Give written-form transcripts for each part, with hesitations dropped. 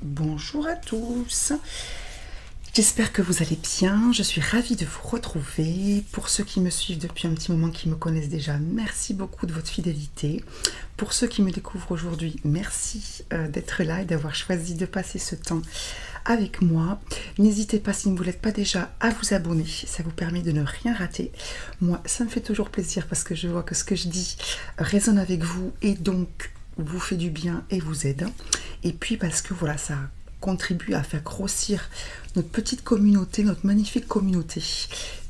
Bonjour à tous, j'espère que vous allez bien, je suis ravie de vous retrouver. Pour ceux qui me suivent depuis un petit moment, qui me connaissent déjà, merci beaucoup de votre fidélité. Pour ceux qui me découvrent aujourd'hui, merci d'être là et d'avoir choisi de passer ce temps avec moi. N'hésitez pas, si vous ne l'êtes pas déjà, à vous abonner, ça vous permet de ne rien rater. Moi, ça me fait toujours plaisir parce que je vois que ce que je dis résonne avec vous et donc vous fait du bien et vous aide. Et puis parce que voilà, ça contribue à faire grossir notre petite communauté, notre magnifique communauté.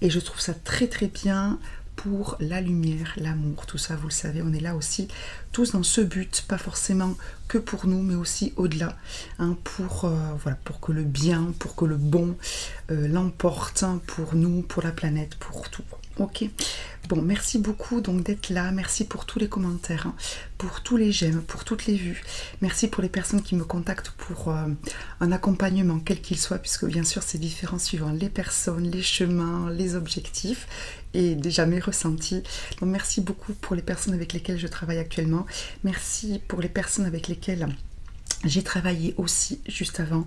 Et je trouve ça très très bien pour la lumière, l'amour, tout ça, vous le savez, on est là aussi tous dans ce but, pas forcément que pour nous, mais aussi au-delà, hein, voilà, pour que le bien, pour que le bon l'emporte, hein, pour nous, pour la planète, pour tout. Ok, bon, merci beaucoup donc d'être là, merci pour tous les commentaires, hein, pour tous les j'aime, pour toutes les vues, merci pour les personnes qui me contactent pour un accompagnement, quel qu'il soit, puisque bien sûr c'est différent suivant les personnes, les chemins, les objectifs, et déjà mes ressentis. Donc merci beaucoup pour les personnes avec lesquelles je travaille actuellement, merci pour les personnes avec lesquelles j'ai travaillé aussi juste avant.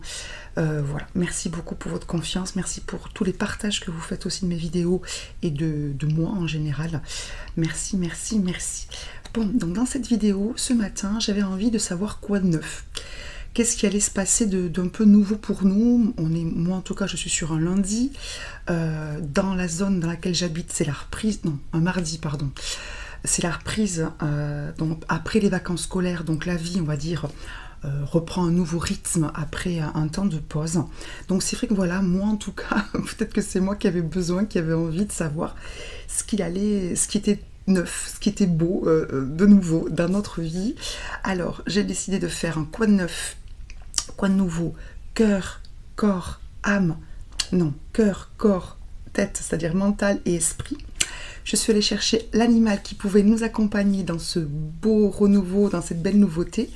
Voilà, merci beaucoup pour votre confiance, merci pour tous les partages que vous faites aussi de mes vidéos et de moi en général. Merci, merci, merci. Bon, donc dans cette vidéo, ce matin, j'avais envie de savoir quoi de neuf. Qu'est-ce qui allait se passer d'un peu nouveau pour nous? Moi en tout cas, je suis sur un lundi. Dans la zone dans laquelle j'habite, c'est la reprise, non, un mardi, pardon. C'est la reprise, donc après les vacances scolaires, donc la vie, on va dire, reprend un nouveau rythme après un temps de pause. Donc c'est vrai que voilà, moi en tout cas, peut-être que c'est moi qui avais besoin, qui avait envie de savoir ce qui était neuf, ce qui était beau, de nouveau dans notre vie. Alors j'ai décidé de faire un quoi de neuf, quoi de nouveau, cœur, corps, âme, non, cœur, corps, tête, c'est-à-dire mental et esprit. Je suis allée chercher l'animal qui pouvait nous accompagner dans ce beau renouveau, dans cette belle nouveauté.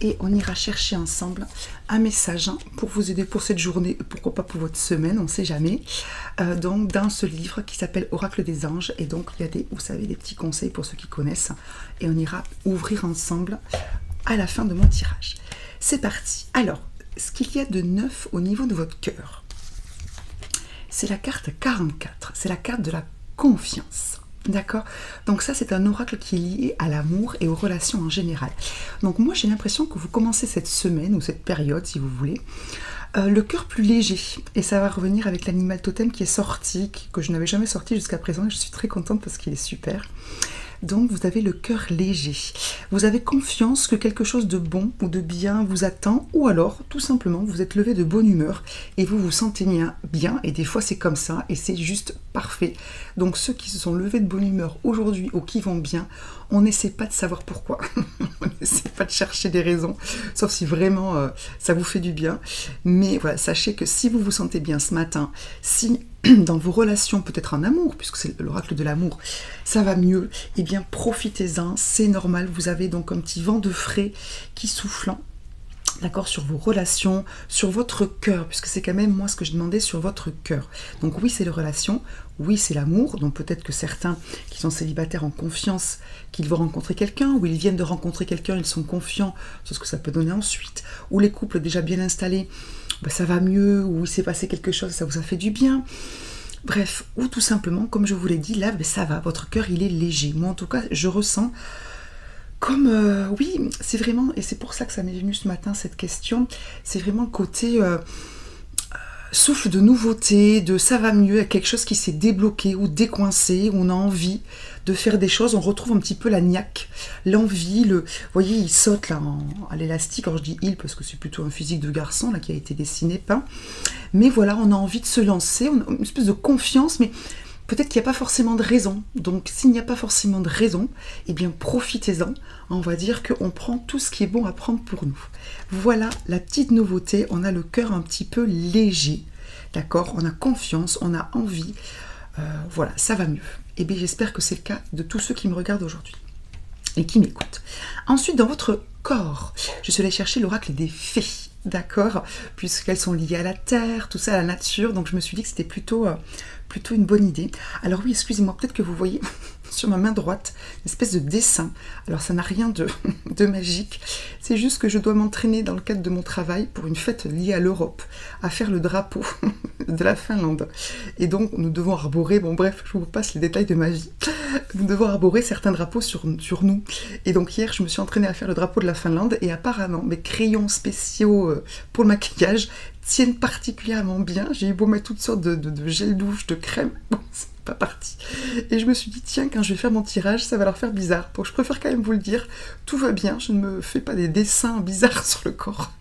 Et on ira chercher ensemble un message pour vous aider pour cette journée, pourquoi pas pour votre semaine, on ne sait jamais. Donc dans ce livre qui s'appelle Oracle des anges. Et donc il y a vous savez, des petits conseils pour ceux qui connaissent. Et on ira ouvrir ensemble à la fin de mon tirage. C'est parti. Alors, ce qu'il y a de neuf au niveau de votre cœur, c'est la carte 44. C'est la carte de la confiance. D'accord? Donc ça, c'est un oracle qui est lié à l'amour et aux relations en général. Donc moi, j'ai l'impression que vous commencez cette semaine, ou cette période, si vous voulez, le cœur plus léger. Et ça va revenir avec l'animal totem qui est sorti, que je n'avais jamais sorti jusqu'à présent. Et je suis très contente parce qu'il est super. Donc vous avez le cœur léger. Vous avez confiance que quelque chose de bon ou de bien vous attend, ou alors tout simplement vous êtes levé de bonne humeur et vous vous sentez bien, et des fois c'est comme ça et c'est juste parfait. Donc ceux qui se sont levés de bonne humeur aujourd'hui ou qui vont bien, on n'essaie pas de savoir pourquoi, on n'essaie pas de chercher des raisons, sauf si vraiment ça vous fait du bien. Mais voilà, sachez que si vous vous sentez bien ce matin, si dans vos relations, peut-être en amour, puisque c'est l'oracle de l'amour, ça va mieux, eh bien profitez-en, c'est normal, vous avez donc un petit vent de frais qui souffle, d'accord, sur vos relations, sur votre cœur, puisque c'est quand même moi ce que je demandais, sur votre cœur. Donc oui, c'est les relations, oui, c'est l'amour, donc peut-être que certains qui sont célibataires ont confiance qu'ils vont rencontrer quelqu'un, ou ils viennent de rencontrer quelqu'un, ils sont confiants sur ce que ça peut donner ensuite, ou les couples déjà bien installés, ben, ça va mieux, ou il s'est passé quelque chose, ça vous a fait du bien. Bref, ou tout simplement, comme je vous l'ai dit, là, ben, ça va, votre cœur, il est léger. Moi, en tout cas, je ressens comme, oui, c'est vraiment, et c'est pour ça que ça m'est venu ce matin, cette question, c'est vraiment le côté souffle de nouveauté, de ça va mieux, quelque chose qui s'est débloqué ou décoincé, où on a envie de faire des choses, on retrouve un petit peu la niaque, l'envie, vous voyez, il saute là à l'élastique, alors je dis il parce que c'est plutôt un physique de garçon là qui a été dessiné, peint, mais voilà, on a envie de se lancer, on a une espèce de confiance, mais peut-être qu'il n'y a pas forcément de raison. Donc s'il n'y a pas forcément de raison, eh bien profitez-en. On va dire qu'on prend tout ce qui est bon à prendre pour nous. Voilà la petite nouveauté, on a le cœur un petit peu léger, d'accord? On a confiance, on a envie, voilà, ça va mieux. Et bien j'espère que c'est le cas de tous ceux qui me regardent aujourd'hui. et qui m'écoutent. Ensuite, dans votre corps, je suis allée chercher l'oracle des fées, d'accord, puisqu'elles sont liées à la terre, tout ça, à la nature, donc je me suis dit que c'était plutôt une bonne idée. Alors oui, excusez-moi, peut-être que vous voyez sur ma main droite une espèce de dessin. Alors ça n'a rien de magique, c'est juste que je dois m'entraîner dans le cadre de mon travail pour une fête liée à l'Europe, à faire le drapeau de la Finlande. Et donc nous devons arborer, bon bref, je vous passe les détails de ma vie, nous devons arborer certains drapeaux sur nous. Et donc hier je me suis entraînée à faire le drapeau de la Finlande et apparemment mes crayons spéciaux pour le maquillage tiennent particulièrement bien. J'ai eu beau mettre toutes sortes de gel douche, de crème, bon, c'est pas parti. Et je me suis dit, tiens, quand je vais faire mon tirage, ça va leur faire bizarre. Donc je préfère quand même vous le dire, tout va bien, je ne me fais pas des dessins bizarres sur le corps.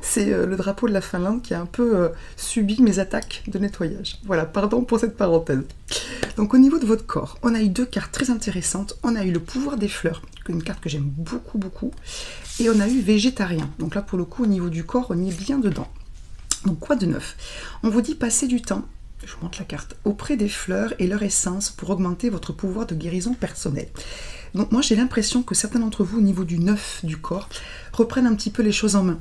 C'est le drapeau de la Finlande qui a un peu subi mes attaques de nettoyage. Voilà, pardon pour cette parenthèse. Donc au niveau de votre corps, on a eu 2 cartes très intéressantes. On a eu le pouvoir des fleurs, une carte que j'aime beaucoup, beaucoup. Et on a eu végétarien. Donc là, pour le coup, au niveau du corps, on y est bien dedans. Donc quoi de neuf? On vous dit passer du temps, je vous montre la carte, auprès des fleurs et leur essence pour augmenter votre pouvoir de guérison personnelle. Donc moi j'ai l'impression que certains d'entre vous au niveau du neuf du corps reprennent un petit peu les choses en main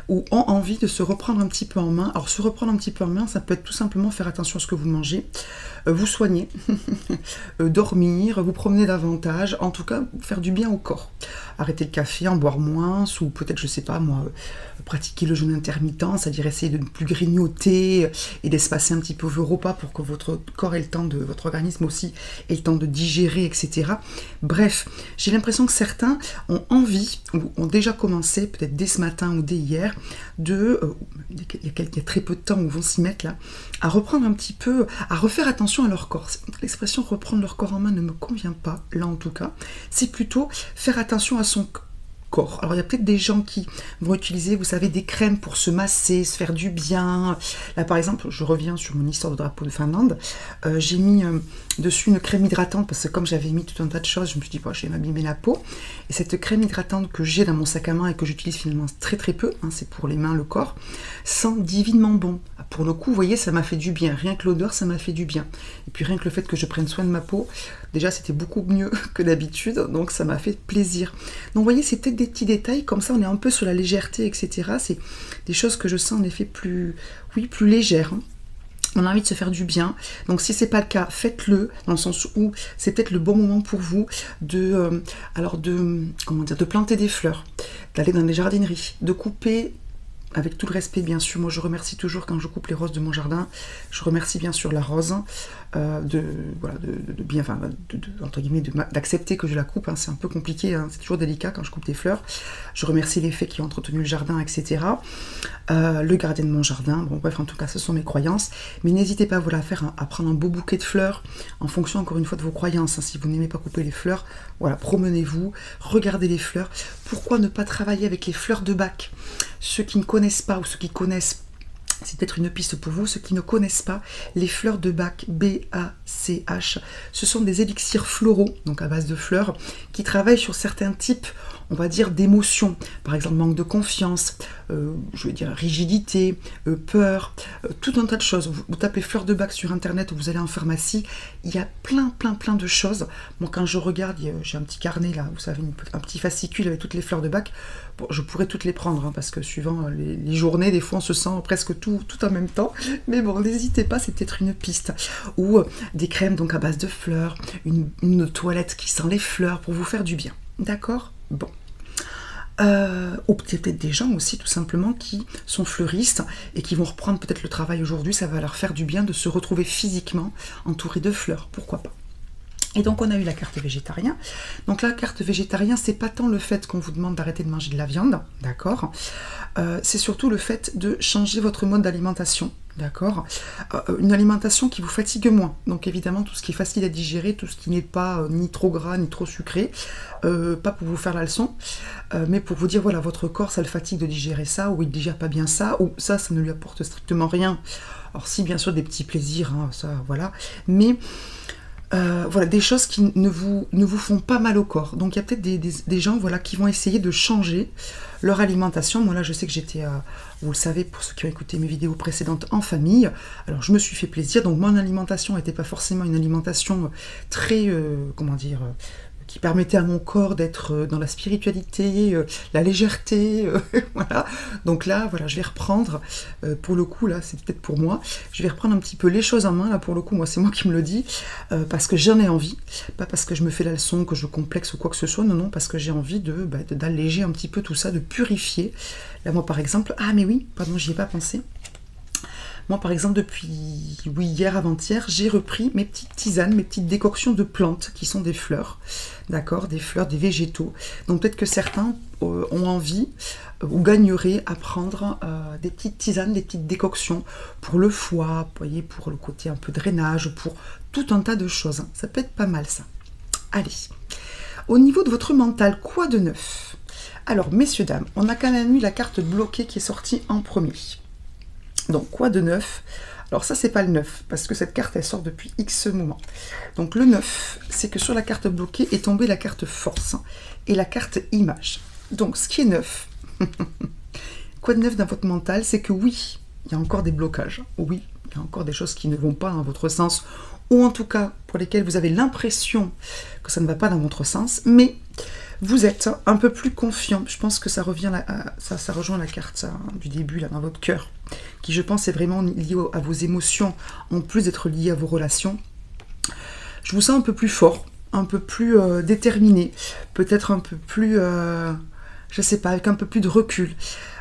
ou ont envie de se reprendre un petit peu en main. Alors se reprendre un petit peu en main, ça peut être tout simplement faire attention à ce que vous mangez, vous soigner, dormir, vous promener davantage, en tout cas faire du bien au corps. Arrêter le café, en boire moins, ou peut-être, je sais pas moi, pratiquer le jeûne intermittent, c'est-à-dire essayer de ne plus grignoter et d'espacer un petit peu vos repas pour que votre corps ait le temps votre organisme aussi ait le temps de digérer, etc. Bref, j'ai l'impression que certains ont envie, ou ont déjà commencé, peut-être dès ce matin ou dès hier, il y a très peu de temps où vont s'y mettre là, à reprendre un petit peu, à refaire attention à leur corps. L'expression reprendre leur corps en main ne me convient pas, là en tout cas. C'est plutôt faire attention à son corps. Alors il y a peut-être des gens qui vont utiliser, vous savez, des crèmes pour se masser, se faire du bien. Là par exemple, je reviens sur mon histoire de drapeau de Finlande, j'ai mis dessus une crème hydratante parce que comme j'avais mis tout un tas de choses, je me suis dit, bon, je vais m'abîmer la peau. Et cette crème hydratante que j'ai dans mon sac à main et que j'utilise finalement très très peu, hein, c'est pour les mains, le corps, sent divinement bon. Pour le coup, vous voyez, ça m'a fait du bien. Rien que l'odeur, ça m'a fait du bien. Et puis rien que le fait que je prenne soin de ma peau, déjà c'était beaucoup mieux que d'habitude, donc ça m'a fait plaisir. Donc vous voyez, c'est peut-être des petits détails, comme ça on est un peu sur la légèreté, etc. C'est des choses que je sens en effet plus légères. Hein. On a envie de se faire du bien, donc si c'est pas le cas, faites-le, dans le sens où c'est peut-être le bon moment pour vous de planter des fleurs, d'aller dans les jardineries, de couper, avec tout le respect bien sûr. Moi je remercie toujours quand je coupe les roses de mon jardin, je remercie bien sûr la rose, d'accepter que je la coupe, hein. C'est un peu compliqué, hein. C'est toujours délicat quand je coupe des fleurs. Je remercie les fées qui ont entretenu le jardin, etc. Le gardien de mon jardin, bon bref, en tout cas ce sont mes croyances, mais n'hésitez pas à faire à prendre un beau bouquet de fleurs en fonction encore une fois de vos croyances, hein. Si vous n'aimez pas couper les fleurs, voilà, promenez-vous, regardez les fleurs. Pourquoi ne pas travailler avec les fleurs de Bach? Ceux qui ne connaissent pas ou ceux qui connaissent, c'est peut-être une piste pour vous. Ceux qui ne connaissent pas, les fleurs de Bach, B-A-C-H, ce sont des élixirs floraux, donc à base de fleurs, qui travaillent sur certains types, on va dire, d'émotions. Par exemple, manque de confiance, je vais dire rigidité, peur, tout un tas de choses. Vous tapez fleurs de Bach sur internet ou vous allez en pharmacie, il y a plein de choses. Moi, quand je regarde, j'ai un petit carnet là, vous savez, un petit fascicule avec toutes les fleurs de Bach. Bon, je pourrais toutes les prendre, hein, parce que suivant les journées, des fois on se sent presque tout en même temps. Mais bon, n'hésitez pas, c'est peut-être une piste. Ou des crèmes donc à base de fleurs, une toilette qui sent les fleurs pour vous faire du bien. D'accord? Bon. Ou peut-être des gens aussi tout simplement qui sont fleuristes et qui vont reprendre peut-être le travail aujourd'hui, ça va leur faire du bien de se retrouver physiquement entourés de fleurs, pourquoi pas. Et donc on a eu la carte végétarien. Donc la carte végétarien, c'est pas tant le fait qu'on vous demande d'arrêter de manger de la viande, d'accord, c'est surtout le fait de changer votre mode d'alimentation, d'accord, une alimentation qui vous fatigue moins. Donc évidemment tout ce qui est facile à digérer, tout ce qui n'est pas ni trop gras ni trop sucré, pas pour vous faire la leçon, mais pour vous dire voilà, votre corps ça le fatigue de digérer ça, ou il digère pas bien ça, ou ça ne lui apporte strictement rien. Alors si bien sûr des petits plaisirs, hein, ça voilà, mais voilà, des choses qui ne vous font pas mal au corps. Donc il y a peut-être des gens voilà, qui vont essayer de changer leur alimentation. Moi là je sais que j'étais, vous le savez pour ceux qui ont écouté mes vidéos précédentes, en famille. Alors je me suis fait plaisir, donc mon alimentation n'était pas forcément une alimentation très, comment dire, qui permettait à mon corps d'être dans la spiritualité, la légèreté, voilà. Donc là, voilà, je vais reprendre, pour le coup, là, c'est peut-être pour moi, je vais reprendre un petit peu les choses en main, là, pour le coup, moi, c'est moi qui me le dis, parce que j'en ai envie, pas parce que je me fais la leçon, que je complexe ou quoi que ce soit, non, non, parce que j'ai envie d'alléger un petit peu tout ça, de purifier. Là, moi, par exemple, ah, mais oui, pardon, j'y ai pas pensé. Moi, par exemple, depuis hier, avant-hier, j'ai repris mes petites tisanes, mes petites décoctions de plantes qui sont des fleurs, d'accord, des fleurs, des végétaux. Donc peut-être que certains ont envie ou gagneraient à prendre des petites tisanes, des petites décoctions pour le foie, vous voyez, pour le côté un peu drainage, pour tout un tas de choses. Ça peut être pas mal, ça. Allez. Au niveau de votre mental, quoi de neuf? Alors, messieurs, dames, on a quand même eu la carte bloquée qui est sortie en premier. Donc, quoi de neuf? Alors ça, c'est pas le 9, parce que cette carte, elle sort depuis X moment. Donc le 9, c'est que sur la carte bloquée est tombée la carte force et la carte image. Donc, ce qui est neuf, quoi de neuf dans votre mental, c'est que oui, il y a encore des blocages. Oui, il y a encore des choses qui ne vont pas dans votre sens, ou en tout cas, pour lesquelles vous avez l'impression que ça ne va pas dans votre sens, mais vous êtes un peu plus confiant. Je pense que ça revient ça rejoint la carte du début, là, dans votre cœur, qui, je pense, est vraiment lié à vos émotions, en plus d'être lié à vos relations. Je vous sens un peu plus fort, un peu plus déterminé, peut-être un peu plus, je sais pas, avec un peu plus de recul,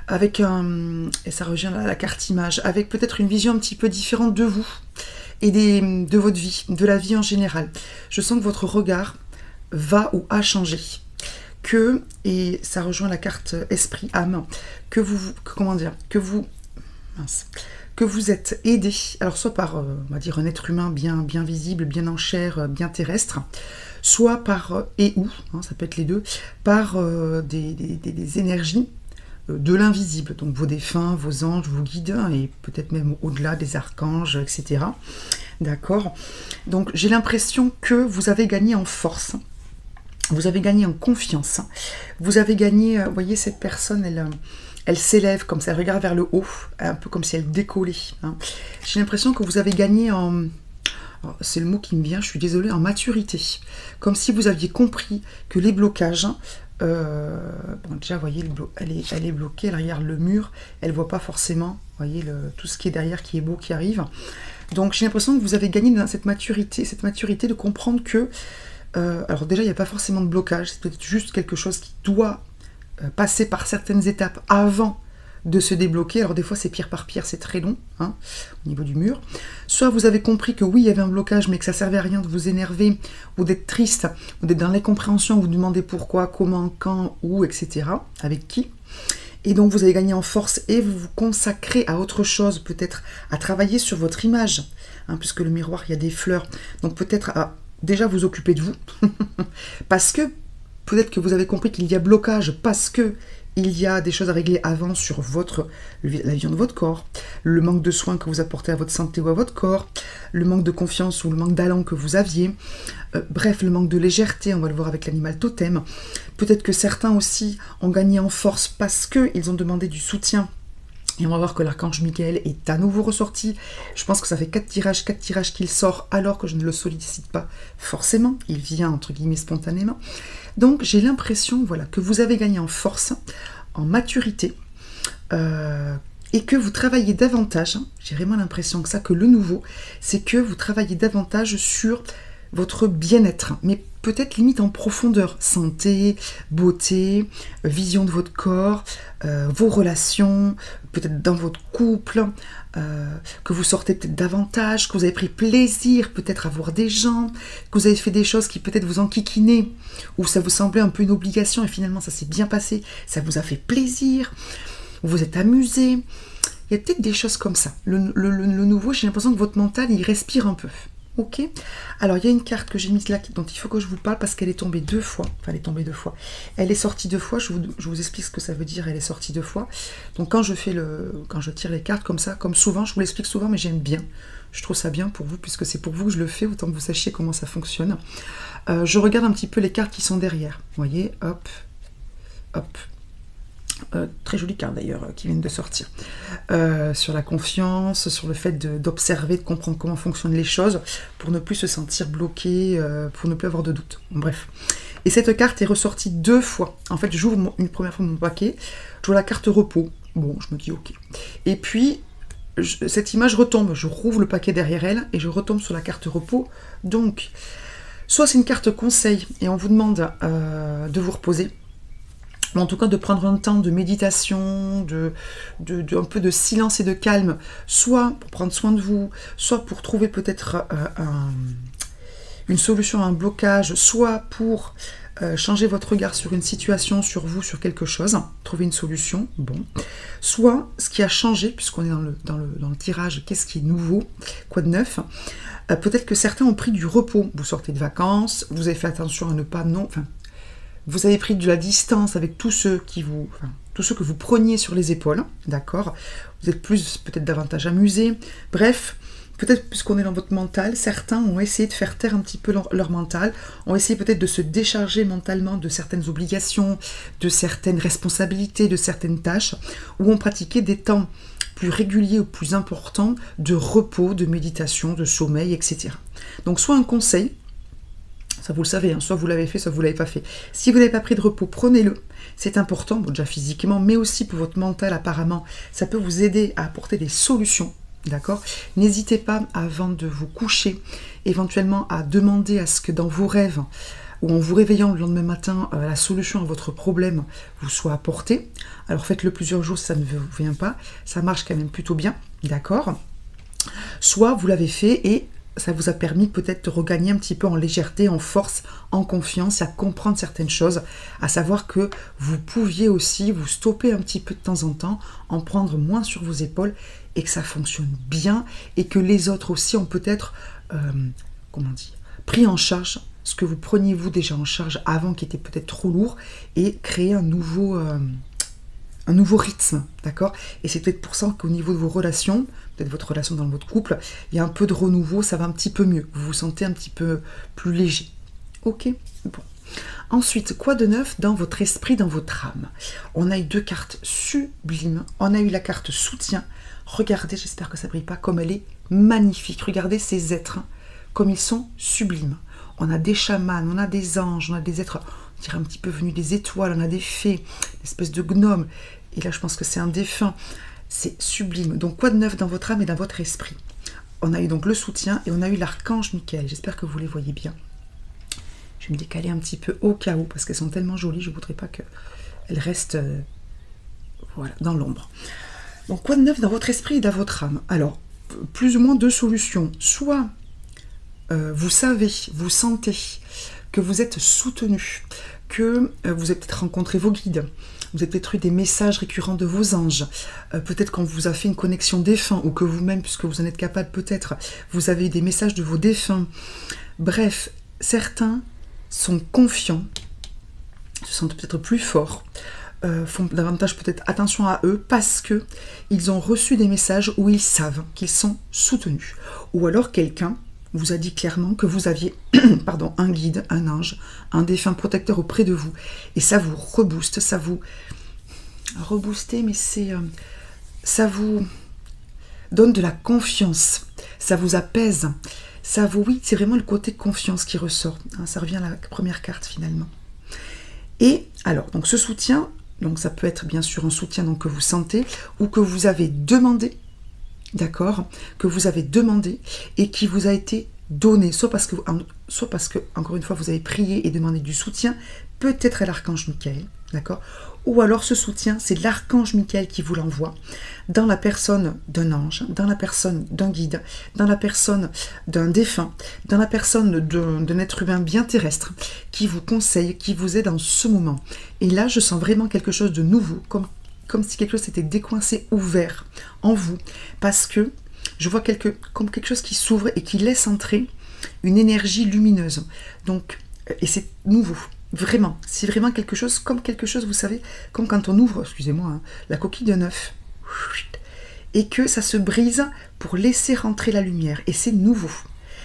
avec et ça revient à la carte image, avec peut-être une vision un petit peu différente de vous et de votre vie, de la vie en général. Je sens que votre regard va ou a changé. Et ça rejoint la carte esprit, âme, que vous êtes aidé, alors soit par, on va dire, un être humain bien visible, bien en chair, bien terrestre, soit par, ça peut être les deux, par des énergies de l'invisible, donc vos défunts, vos anges, vos guides, et peut-être même au-delà des archanges, etc. D'accord? Donc j'ai l'impression que vous avez gagné en force. Vous avez gagné en confiance. Vous avez gagné, vous voyez, cette personne, elle s'élève comme ça, elle regarde vers le haut, un peu comme si elle décollait. Hein. J'ai l'impression que vous avez gagné en... C'est le mot qui me vient, je suis désolée, en maturité. Comme si vous aviez compris que les blocages... bon, déjà, vous voyez, elle est bloquée, elle regarde le mur, elle ne voit pas forcément, vous voyez, tout ce qui est derrière, qui est beau, qui arrive. Donc j'ai l'impression que vous avez gagné dans cette maturité de comprendre que alors déjà, il n'y a pas forcément de blocage, c'est peut-être juste quelque chose qui doit passer par certaines étapes avant de se débloquer. Alors des fois, c'est pierre par pierre, c'est très long, hein, au niveau du mur. Soit vous avez compris que oui, il y avait un blocage, mais que ça ne servait à rien de vous énerver, ou d'être triste, ou d'être dans l'incompréhension, vous demandez pourquoi, comment, quand, où, etc., avec qui. Et donc, vous avez gagné en force et vous vous consacrez à autre chose, peut-être à travailler sur votre image, hein, puisque le miroir, il y a des fleurs. Donc peut-être à... déjà vous occuper de vous, parce que peut-être que vous avez compris qu'il y a blocage, parce que il y a des choses à régler avant sur la vision de votre corps, le manque de soins que vous apportez à votre santé ou à votre corps, le manque de confiance ou le manque d'allant que vous aviez, bref, le manque de légèreté, on va le voir avec l'animal totem. Peut-être que certains aussi ont gagné en force parce qu'ils ont demandé du soutien. Et on va voir que l'archange Michael est à nouveau ressorti. Je pense que ça fait 4 tirages qu'il sort, alors que je ne le sollicite pas forcément. Il vient, entre guillemets, spontanément. Donc, j'ai l'impression, voilà, que vous avez gagné en force, en maturité, et que vous travaillez davantage. J'ai vraiment l'impression que ça, que le nouveau, c'est que vous travaillez davantage sur votre bien-être, mais peut-être limite en profondeur, santé, beauté, vision de votre corps, vos relations, peut-être dans votre couple, que vous sortez peut-être davantage, que vous avez pris plaisir peut-être à voir des gens, que vous avez fait des choses qui peut-être vous enquiquinaient, ou ça vous semblait un peu une obligation et finalement ça s'est bien passé, ça vous a fait plaisir, vous vous êtes amusé. Il y a peut-être des choses comme ça. Le nouveau, j'ai l'impression que votre mental, il respire un peu. Ok. Alors, il y a une carte que j'ai mise là dont il faut que je vous parle parce qu'elle est tombée 2 fois. Enfin, elle est tombée 2 fois. Elle est sortie 2 fois. Je vous explique ce que ça veut dire. Elle est sortie 2 fois. Donc, quand je tire les cartes comme ça, comme souvent, je vous l'explique souvent, mais j'aime bien. Je trouve ça bien pour vous, puisque c'est pour vous que je le fais, autant que vous sachiez comment ça fonctionne. Je regarde un petit peu les cartes qui sont derrière. Vous voyez, hop, hop. Très jolie carte d'ailleurs qui viennent de sortir, sur la confiance, sur le fait d'observer, de comprendre comment fonctionnent les choses pour ne plus se sentir bloqué, pour ne plus avoir de doute. Bref. Et cette carte est ressortie 2 fois. En fait, j'ouvre une première fois mon paquet, je vois la carte repos. Bon, je me dis ok. Et puis, cette image retombe. Je rouvre le paquet derrière elle et je retombe sur la carte repos. Donc, soit c'est une carte conseil et on vous demande de vous reposer, ou en tout cas de prendre un temps de méditation, un peu de silence et de calme, soit pour prendre soin de vous, soit pour trouver peut-être une solution à un blocage, soit pour changer votre regard sur une situation, sur vous, sur quelque chose, trouver une solution, bon. Soit ce qui a changé, puisqu'on est dans le tirage, qu'est-ce qui est nouveau, quoi de neuf, peut-être que certains ont pris du repos, vous sortez de vacances, vous avez fait attention à ne pas vous avez pris de la distance avec tous ceux que vous preniez sur les épaules, d'accord? Vous êtes peut-être davantage amusés. Bref, peut-être puisqu'on est dans votre mental, certains ont essayé de faire taire un petit peu leur mental, ont essayé peut-être de se décharger mentalement de certaines obligations, de certaines responsabilités, de certaines tâches, ou ont pratiqué des temps plus réguliers ou plus importants de repos, de méditation, de sommeil, etc. Donc soit un conseil, ça vous le savez, hein, soit vous l'avez fait, soit vous ne l'avez pas fait. Si vous n'avez pas pris de repos, prenez-le. C'est important, bon, déjà physiquement, mais aussi pour votre mental apparemment. Ça peut vous aider à apporter des solutions, d'accord? N'hésitez pas, avant de vous coucher, éventuellement à demander à ce que dans vos rêves, ou en vous réveillant le lendemain matin, la solution à votre problème vous soit apportée. Alors faites-le plusieurs jours si ça ne vous vient pas. Ça marche quand même plutôt bien, d'accord? Soit vous l'avez fait et ça vous a permis peut-être de regagner un petit peu en légèreté, en force, en confiance, à comprendre certaines choses, à savoir que vous pouviez aussi vous stopper un petit peu de temps en temps, en prendre moins sur vos épaules, et que ça fonctionne bien, et que les autres aussi ont peut-être, pris en charge ce que vous preniez vous déjà en charge avant, qui était peut-être trop lourd, et créer un nouveau rythme, d'accord? Et c'est peut-être pour ça qu'au niveau de vos relations, peut-être votre relation dans votre couple, il y a un peu de renouveau, ça va un petit peu mieux. Vous vous sentez un petit peu plus léger. Ok? Bon. Ensuite, quoi de neuf dans votre esprit, dans votre âme? On a eu 2 cartes sublimes. On a eu la carte soutien. Regardez, j'espère que ça ne brille pas, comme elle est magnifique. Regardez ces êtres, comme ils sont sublimes. On a des chamans, on a des anges, on a des êtres, on dirait un petit peu venus des étoiles, on a des fées, une espèce de gnomes. Et là, je pense que c'est un défunt. C'est sublime. Donc, quoi de neuf dans votre âme et dans votre esprit? On a eu donc le soutien et on a eu l'archange Michael. J'espère que vous les voyez bien. Je vais me décaler un petit peu au cas où, parce qu'elles sont tellement jolies, je ne voudrais pas qu'elles restent voilà, dans l'ombre. Donc, quoi de neuf dans votre esprit et dans votre âme? Alors, plus ou moins 2 solutions. Soit vous savez, vous sentez que vous êtes soutenu, que vous avez peut-être rencontré vos guides, vous avez peut-être eu des messages récurrents de vos anges, peut-être qu'on vous a fait une connexion défunt, ou que vous-même, puisque vous en êtes capable peut-être, vous avez eu des messages de vos défunts. Bref, certains sont confiants, se sentent peut-être plus forts, font davantage peut-être attention à eux, parce que ils ont reçu des messages où ils savent qu'ils sont soutenus. Ou alors quelqu'un vous a dit clairement que vous aviez pardon, un guide, un ange, un défunt protecteur auprès de vous. Et ça vous rebooste, ça vous... Rebooster, mais c'est... ça vous donne de la confiance, ça vous apaise, ça vous... Oui, c'est vraiment le côté confiance qui ressort. Hein, ça revient à la première carte finalement. Et alors, donc ce soutien, donc ça peut être bien sûr un soutien donc, que vous sentez ou que vous avez demandé, d'accord, que vous avez demandé et qui vous a été donné, soit parce que, encore une fois, vous avez prié et demandé du soutien, peut-être à l'archange Michael, d'accord, ou alors ce soutien, c'est l'archange Michael qui vous l'envoie, dans la personne d'un ange, dans la personne d'un guide, dans la personne d'un défunt, dans la personne d'un être humain bien terrestre, qui vous conseille, qui vous aide en ce moment. Et là, je sens vraiment quelque chose de nouveau, comme si quelque chose s'était décoincé, ouvert en vous, parce que je vois comme quelque chose qui s'ouvre et qui laisse entrer une énergie lumineuse. Donc, et c'est nouveau, vraiment. C'est vraiment quelque chose, vous savez, comme quand on ouvre, excusez-moi, hein, la coquille d'un œuf, et que ça se brise pour laisser rentrer la lumière. Et c'est nouveau.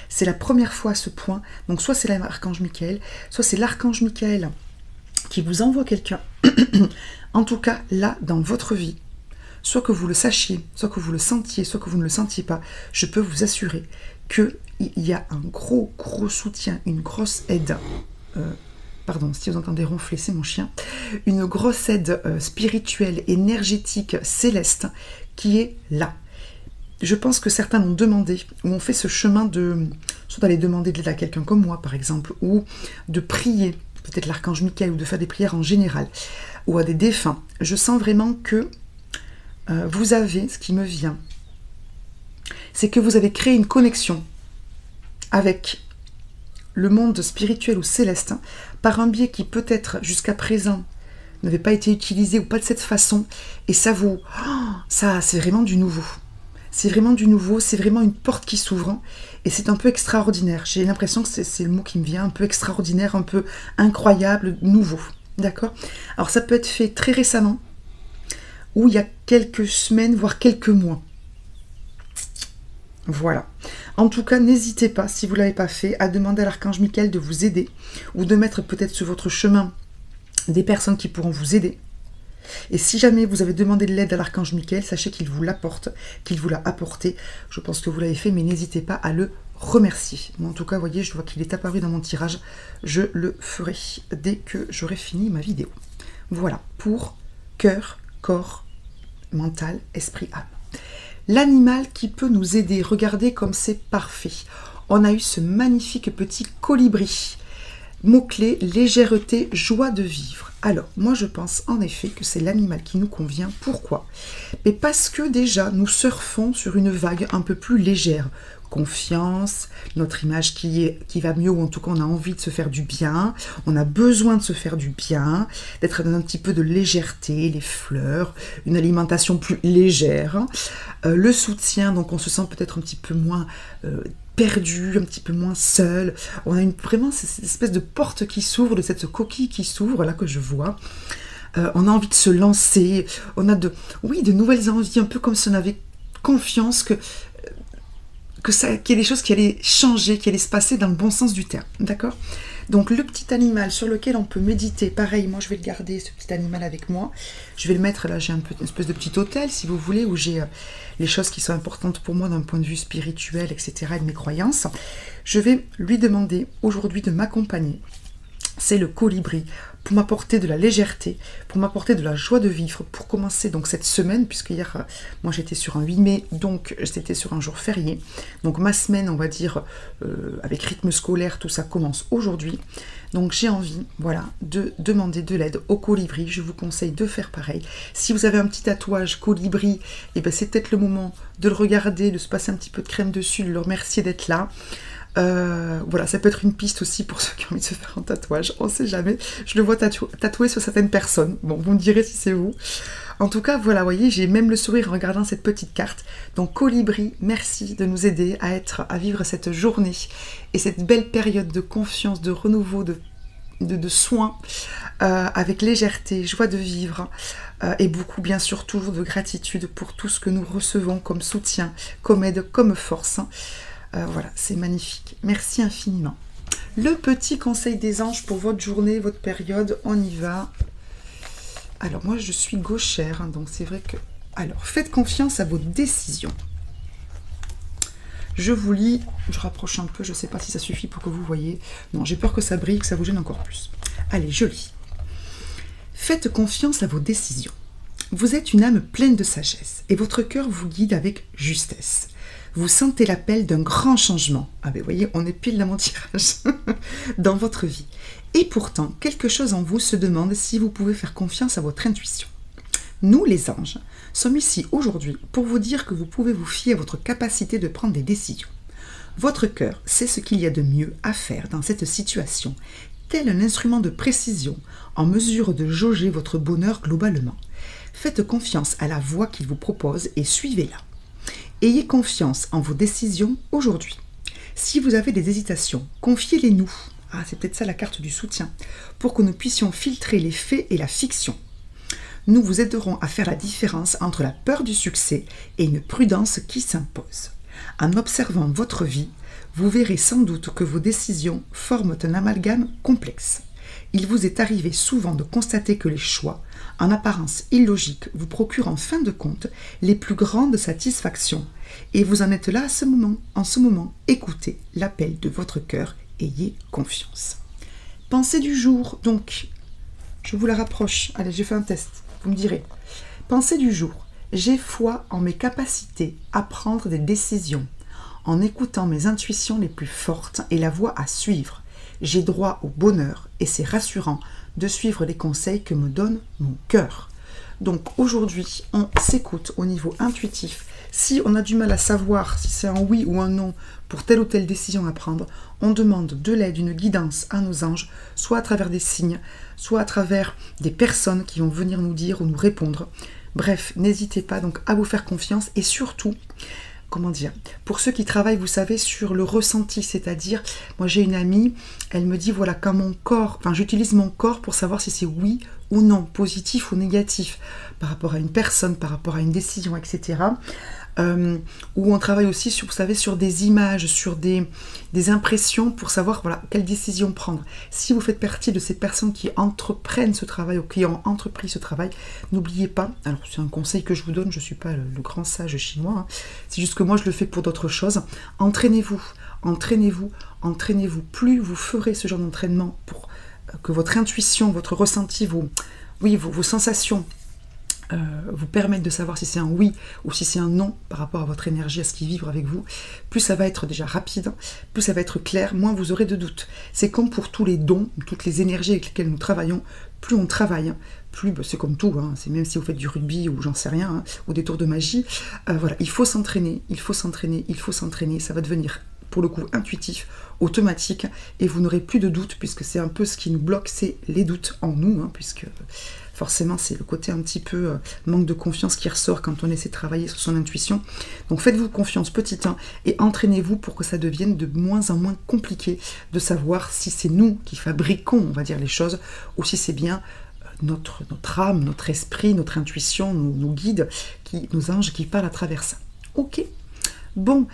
C'est la première fois à ce point. Donc, soit c'est l'archange Michael, soit c'est l'archange Michael qui vous envoie quelqu'un. En tout cas, là, dans votre vie, soit que vous le sachiez, soit que vous le sentiez, soit que vous ne le sentiez pas, je peux vous assurer qu'il y a un gros soutien, une grosse aide pardon, si vous entendez ronfler, c'est mon chien, une grosse aide spirituelle, énergétique, céleste, qui est là. Je pense que certains l'ont demandé, ou ont fait ce chemin de, soit d'aller demander de l'aide à quelqu'un comme moi, par exemple, ou de prier, peut-être l'archange Michael, ou de faire des prières en général, ou à des défunts. Je sens vraiment que vous avez, ce qui me vient, c'est que vous avez créé une connexion avec le monde spirituel ou céleste, par un biais qui peut-être jusqu'à présent n'avait pas été utilisé ou pas de cette façon, et ça vous... Oh, ça, c'est vraiment du nouveau. C'est vraiment du nouveau, c'est vraiment une porte qui s'ouvre, et c'est un peu extraordinaire. J'ai l'impression que c'est le mot qui me vient, un peu extraordinaire, un peu incroyable, nouveau. D'accord? Alors ça peut être fait très récemment, ou il y a quelques semaines, voire quelques mois. Voilà. En tout cas, n'hésitez pas, si vous ne l'avez pas fait, à demander à l'archange Michael de vous aider, ou de mettre peut-être sur votre chemin des personnes qui pourront vous aider. Et si jamais vous avez demandé de l'aide à l'archange Michael, sachez qu'il vous l'apporte, qu'il vous l'a apporté. Je pense que vous l'avez fait, mais n'hésitez pas à le remercier. Moi, en tout cas, vous voyez, je vois qu'il est apparu dans mon tirage. Je le ferai dès que j'aurai fini ma vidéo. Voilà, pour cœur, corps, mental, esprit, âme. L'animal qui peut nous aider, regardez comme c'est parfait. On a eu ce magnifique petit colibri. Mot-clé, légèreté, joie de vivre. Alors, moi je pense en effet que c'est l'animal qui nous convient. Pourquoi? Mais parce que déjà, nous surfons sur une vague un peu plus légère. Confiance, notre image qui va mieux, ou en tout cas on a envie de se faire du bien, on a besoin de se faire du bien, d'être dans un petit peu de légèreté, les fleurs, une alimentation plus légère, le soutien, donc on se sent peut-être un petit peu moins perdu, un petit peu moins seul. On a vraiment cette espèce de porte qui s'ouvre, de cette coquille qui s'ouvre là que je vois. On a envie de se lancer, on a de nouvelles envies, un peu comme si on avait confiance qu'il y ait des choses qui allaient changer, qui allaient se passer dans le bon sens du terme, d'accord? Donc le petit animal sur lequel on peut méditer, pareil, moi je vais le garder, ce petit animal avec moi. Je vais le mettre, là j'ai une espèce de petit hôtel, si vous voulez, où j'ai les choses qui sont importantes pour moi d'un point de vue spirituel, etc., et de mes croyances. Je vais lui demander aujourd'hui de m'accompagner. C'est le colibri, pour m'apporter de la légèreté, pour m'apporter de la joie de vivre, pour commencer donc cette semaine, puisque hier, moi j'étais sur un 8 mai, donc c'était sur un jour férié. Donc ma semaine, on va dire, avec rythme scolaire, tout ça commence aujourd'hui. Donc j'ai envie, voilà, de demander de l'aide au colibri. Je vous conseille de faire pareil. Si vous avez un petit tatouage colibri, eh ben, c'est peut-être le moment de le regarder, de se passer un petit peu de crème dessus, de le remercier d'être là. Voilà, ça peut être une piste aussi pour ceux qui ont envie de se faire un tatouage, on sait jamais, je le vois tatoué sur certaines personnes, bon, vous me direz si c'est vous. En tout cas, voilà, vous voyez, j'ai même le sourire en regardant cette petite carte. Donc colibri, merci de nous aider à vivre cette journée et cette belle période de confiance, de renouveau, de soins, avec légèreté, joie de vivre, et beaucoup, bien sûr, toujours de gratitude pour tout ce que nous recevons comme soutien, comme aide, comme force. Voilà, c'est magnifique. Merci infiniment. Le petit conseil des anges pour votre journée, votre période, on y va. Alors, moi, je suis gauchère, hein, donc c'est vrai que... Alors, faites confiance à vos décisions. Je vous lis, je rapproche un peu, je ne sais pas si ça suffit pour que vous voyez. Non, j'ai peur que ça brille, que ça vous gêne encore plus. Allez, je lis. Faites confiance à vos décisions. Vous êtes une âme pleine de sagesse et votre cœur vous guide avec justesse. Vous sentez l'appel d'un grand changement. Ah ben vous voyez, on est pile dans mon tirage dans votre vie. Et pourtant, quelque chose en vous se demande si vous pouvez faire confiance à votre intuition. Nous, les anges, sommes ici aujourd'hui pour vous dire que vous pouvez vous fier à votre capacité de prendre des décisions. Votre cœur sait ce qu'il y a de mieux à faire dans cette situation, tel un instrument de précision en mesure de jauger votre bonheur globalement. Faites confiance à la voie qu'il vous propose et suivez-la. Ayez confiance en vos décisions aujourd'hui. Si vous avez des hésitations, confiez-les nous. Ah, c'est peut-être ça la carte du soutien, pour que nous puissions filtrer les faits et la fiction. Nous vous aiderons à faire la différence entre la peur du succès et une prudence qui s'impose. En observant votre vie, vous verrez sans doute que vos décisions forment un amalgame complexe. Il vous est arrivé souvent de constater que les choix, en apparence illogiques, vous procurent en fin de compte les plus grandes satisfactions. Et vous en êtes là en ce moment, écoutez l'appel de votre cœur, ayez confiance. Pensée du jour, donc, je vous la rapproche. Allez, j'ai fait un test, vous me direz. Pensée du jour. J'ai foi en mes capacités à prendre des décisions, en écoutant mes intuitions les plus fortes et la voie à suivre. J'ai droit au bonheur et c'est rassurant de suivre les conseils que me donne mon cœur. Donc aujourd'hui, on s'écoute au niveau intuitif. Si on a du mal à savoir si c'est un oui ou un non pour telle ou telle décision à prendre, on demande de l'aide, une guidance à nos anges, soit à travers des signes, soit à travers des personnes qui vont venir nous dire ou nous répondre. Bref, n'hésitez pas donc à vous faire confiance et surtout, comment dire, pour ceux qui travaillent, vous savez, sur le ressenti, c'est-à-dire, moi j'ai une amie, elle me dit, voilà, quand mon corps, enfin j'utilise mon corps pour savoir si c'est oui ou non, positif ou négatif, par rapport à une personne, par rapport à une décision, etc. Où on travaille aussi sur, vous savez, sur des images, sur des impressions pour savoir voilà, quelle décision prendre. Si vous faites partie de ces personnes qui entreprennent ce travail ou qui ont entrepris ce travail, n'oubliez pas, alors c'est un conseil que je vous donne, je ne suis pas le grand sage chinois, hein, c'est juste que moi je le fais pour d'autres choses, entraînez-vous, entraînez-vous, entraînez-vous. Plus vous ferez ce genre d'entraînement pour que votre intuition, votre ressenti, vos sensations, vous permettre de savoir si c'est un oui ou si c'est un non par rapport à votre énergie, à ce qui vibre avec vous, plus ça va être déjà rapide, plus ça va être clair, moins vous aurez de doutes. C'est comme pour tous les dons, toutes les énergies avec lesquelles nous travaillons, plus on travaille, plus c'est comme tout, hein, c'est même si vous faites du rugby ou j'en sais rien, hein, ou des tours de magie, voilà, il faut s'entraîner, il faut s'entraîner, il faut s'entraîner, ça va devenir pour le coup intuitif, automatique, et vous n'aurez plus de doutes, puisque c'est un peu ce qui nous bloque, c'est les doutes en nous, hein, puisque forcément c'est le côté un petit peu manque de confiance qui ressort quand on essaie de travailler sur son intuition. Donc faites-vous confiance petit 1 et entraînez-vous pour que ça devienne de moins en moins compliqué de savoir si c'est nous qui fabriquons, on va dire, les choses, ou si c'est bien notre âme, notre esprit, notre intuition, nos guides, nos anges qui parlent à travers ça. Ok, bon.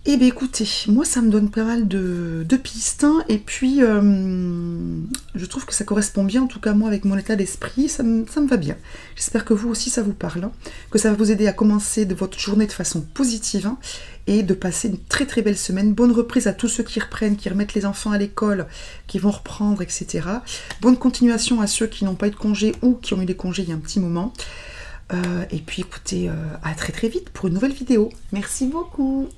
Eh bien écoutez, moi ça me donne pas mal de pistes, hein, et puis je trouve que ça correspond bien, en tout cas moi avec mon état d'esprit, ça me va bien. J'espère que vous aussi ça vous parle, hein, que ça va vous aider à commencer de votre journée de façon positive, hein, et de passer une très très belle semaine. Bonne reprise à tous ceux qui reprennent, qui remettent les enfants à l'école, qui vont reprendre, etc. Bonne continuation à ceux qui n'ont pas eu de congé ou qui ont eu des congés il y a un petit moment. Et puis écoutez, à très très vite pour une nouvelle vidéo. Merci beaucoup.